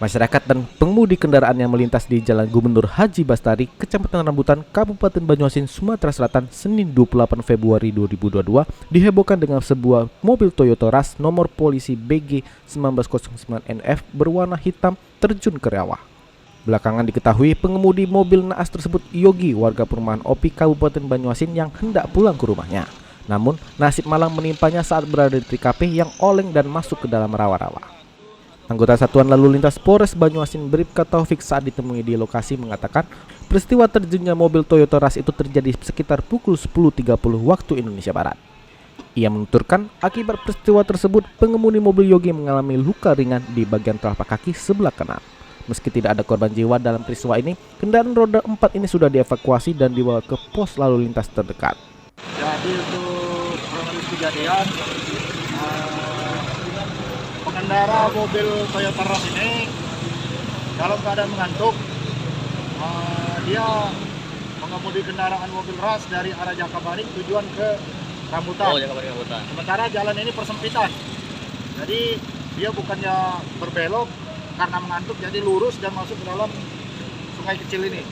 Masyarakat dan pengemudi kendaraan yang melintas di Jalan Gubernur Haji Bastari, Kecamatan Rambutan, Kabupaten Banyuasin, Sumatera Selatan, Senin 28 Februari 2022 dihebohkan dengan sebuah mobil Toyota Rush nomor polisi BG 1909NF berwarna hitam terjun ke rawa. Belakangan diketahui pengemudi mobil naas tersebut Yogi, warga perumahan Opi, Kabupaten Banyuasin yang hendak pulang ke rumahnya. Namun, nasib malang menimpanya saat berada di TKP yang oleng dan masuk ke dalam rawa-rawa. Anggota Satuan Lalu Lintas Polres Banyuasin Bribka Taufik saat ditemui di lokasi mengatakan peristiwa terjunnya mobil Toyota Rush itu terjadi sekitar pukul 10.30 waktu Indonesia Barat. Ia menuturkan akibat peristiwa tersebut pengemudi mobil Yogi mengalami luka ringan di bagian telapak kaki sebelah kanan. Meski tidak ada korban jiwa dalam peristiwa ini, kendaraan roda 4 ini sudah dievakuasi dan dibawa ke pos lalu lintas terdekat. Jadi untuk kronologis kejadian, pengendara mobil Toyota Rush ini dalam keadaan mengantuk. Dia mengemudi kendaraan mobil Rush dari arah Jakabaring tujuan ke Rambutan. Rambutan. Sementara jalan ini persempitan. Jadi dia bukannya berbelok karena mengantuk, jadi lurus dan masuk ke dalam sungai kecil ini.